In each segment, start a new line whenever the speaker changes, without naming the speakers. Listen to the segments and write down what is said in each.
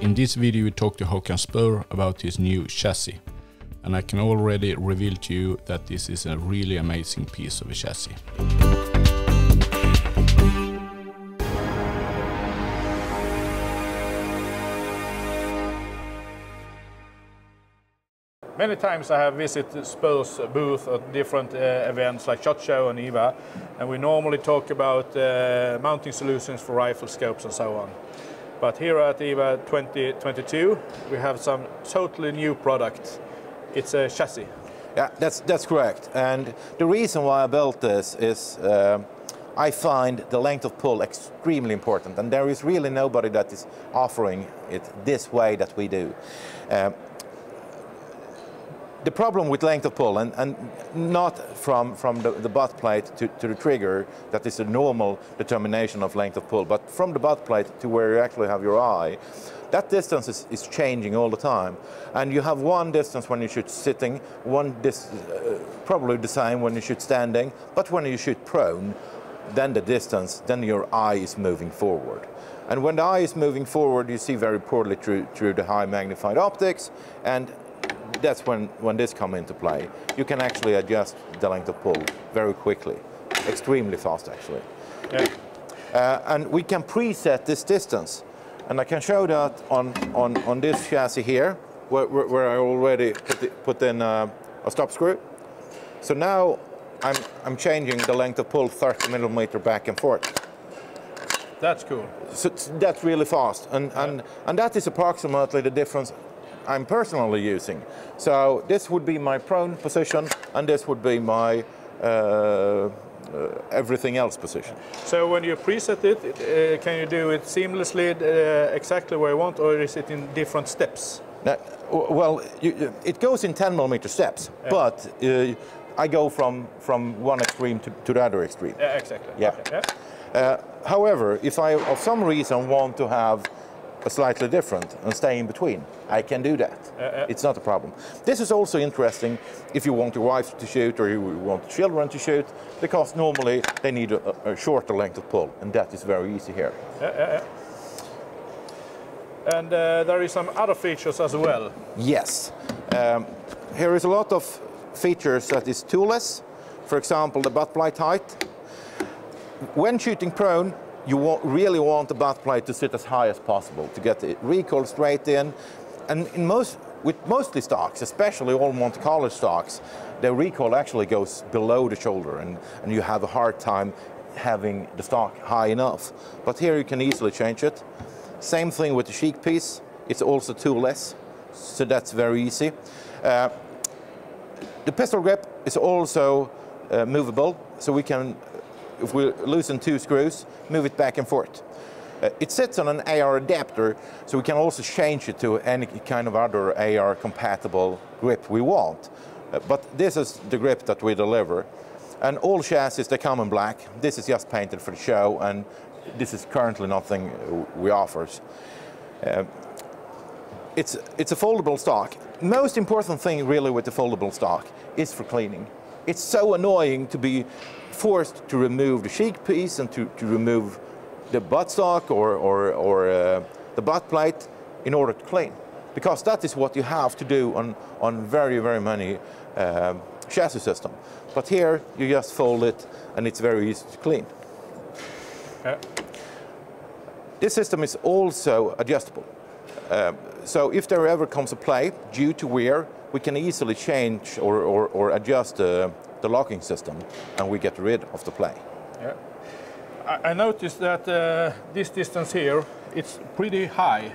In this video we talk to Håkan Spuhr about his new chassis, and I can already reveal to you that this is a really amazing piece of a chassis.
Many times I have visited Spuhrs booth at different events like SHOT Show and IWA, and we normally talk about mounting solutions for rifle scopes and so on. But here at IWA 2022 we have some totally new product. It's a chassis.
Yeah, that's correct. And the reason why I built this is I find the length of pull extremely important, and there is really nobody that is offering it this way that we do. The problem with length of pull, and not from the butt plate to the trigger, that is a normal determination of length of pull, but from the butt plate to where you actually have your eye, that distance is changing all the time. And you have one distance when you shoot sitting, probably the same when you shoot standing, but when you shoot prone, then the distance, then your eye is moving forward. And when the eye is moving forward, you see very poorly through the high magnified optics, and that's when this comes into play. You can actually adjust the length of pull very quickly, extremely fast actually. Yeah. And we can preset this distance, and I can show that on this chassis here, where I already put in a stop screw. So now I'm changing the length of pull 30 millimeter back and forth.
That's cool.
So that's really fast, and that is approximately the difference I'm personally using. So this would be my prone position, and this would be my everything else position.
So when you preset it, can you do it seamlessly exactly where you want, or is it in different steps?
Well, it goes in 10 millimeter steps, yeah. But I go from one extreme to the other extreme.
Yeah, exactly.
Yeah.
Okay, yeah.
However, if I, for some reason, want to have a slightly different and stay in between, I can do that. It's not a problem. This is also interesting if you want your wife to shoot or you want children to shoot, because normally they need a shorter length of pull, and that is very easy here.
And there is some other features as well.
Yes. Here is a lot of features that is toolless. For example, the butt plate height. When shooting prone, you really want the butt plate to sit as high as possible to get the recoil straight in. And with mostly stocks, especially all Monte Carlo stocks, the recoil actually goes below the shoulder, and you have a hard time having the stock high enough. But here you can easily change it. Same thing with the cheek piece. It's also toolless, so that's very easy. The pistol grip is also movable, so we can, if we loosen 2 screws, move it back and forth. It sits on an AR adapter, so we can also change it to any kind of other AR compatible grip we want. But this is the grip that we deliver. And all chassis, they come in black. This is just painted for the show, and this is currently nothing we offer. It's a foldable stock. Most important thing really with the foldable stock is for cleaning. It's so annoying to be forced to remove the cheek piece and to remove the buttstock or the butt plate in order to clean, because that is what you have to do on very many chassis system. But here you just fold it, and it's very easy to clean. This system is also adjustable. So if there ever comes a play due to wear, we can easily change or adjust the locking system, and we get rid of the play.
Yeah. I noticed that this distance here, it's pretty high.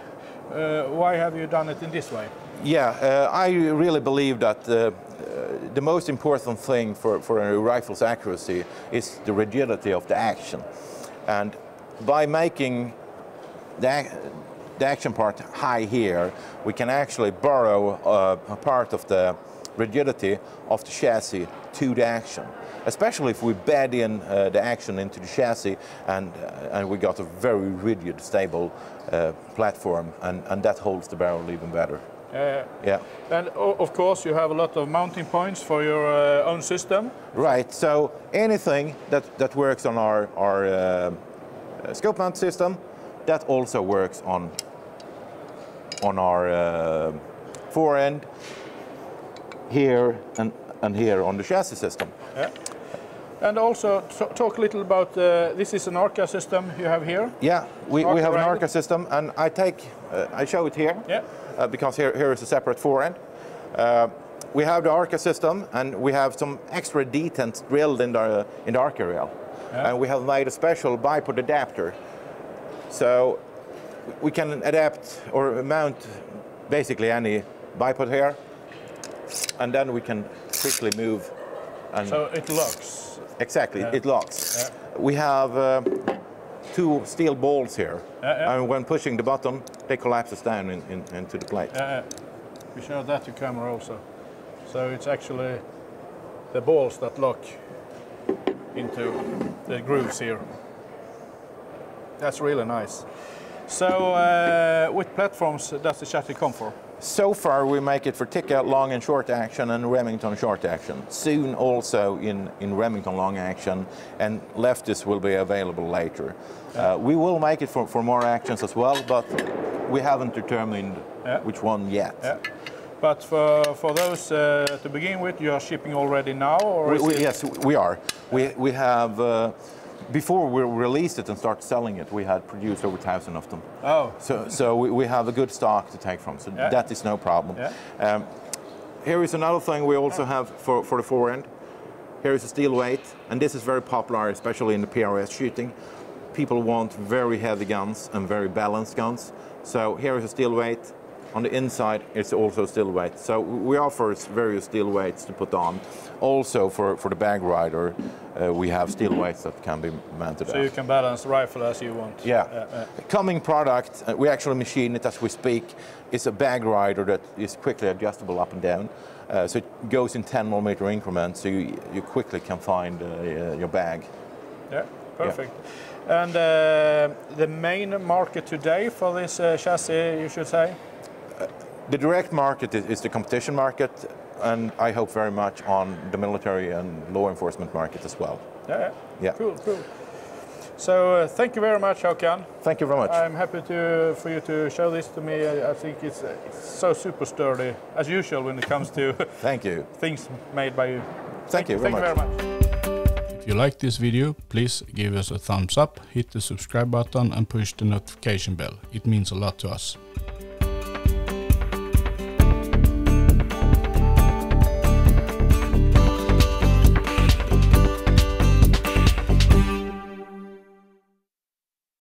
Why have you done it in this way?
Yeah, I really believe that the most important thing for a rifle's accuracy is the rigidity of the action. And by making the action part high here, we can actually borrow a part of the rigidity of the chassis to the action, especially if we bed in the action into the chassis, and we got a very rigid, stable platform, and that holds the barrel even better. Yeah.
And of course you have a lot of mounting points for your own system.
Right, so anything that works on our scope mount system, that also works on on our fore end, here and here on the chassis system.
Yeah. And also talk a little about, this is an Arca system you have here?
Yeah, we have an Arca system, and I show it here,
yeah.
Because here is a separate fore end. We have the Arca system, and we have some extra detents drilled in the Arca rail. Yeah. And we have made a special bipod adapter. So we can adapt or mount basically any bipod here, and then we can quickly move. And
so it locks?
Exactly,
yeah.
It locks.
Yeah.
We have 2 steel balls here, and when pushing the button, they collapse down into the plate.
We showed that to camera also. So it's actually the balls that lock into the grooves here. That's really nice. So what platforms does the chassis come for?
So far we make it for Tikka long and short action and Remington short action. Soon also in Remington long action, and lefties will be available later. We will make it for more actions as well, but we haven't determined which one yet.
Yeah. But for those to begin with, you are shipping already now? Or
yes, we are. We have, before we released it and started selling it, we had produced over 1,000 of them.
Oh.
So we have a good stock to take from, so that is no problem.
Yeah.
Here is another thing we also have for the fore end. Here is a steel weight, and this is very popular, especially in the PRS shooting. People want very heavy guns and very balanced guns. So here is a steel weight. On the inside, it's also steel weight. So we offer various steel weights to put on. Also for the bag rider, we have steel weights that can be mounted.
So you can balance the rifle as you want.
Yeah. Coming product, we actually machine it as we speak, is a bag rider that is quickly adjustable up and down. So it goes in 10mm increments, so you quickly can find your bag.
Yeah, perfect. Yeah. And the main market today for this chassis, you should say?
The direct market is the competition market, and I hope very much on the military and law enforcement market as well.
Yeah. Cool. So thank you very much, Håkan.
Thank you very much.
I'm happy for you to show this to me. I think it's so super sturdy, as usual when it comes to
thank you.
Things made by you.
Thank you very much.
If you like this video, please give us a thumbs up, hit the subscribe button and push the notification bell. It means a lot to us.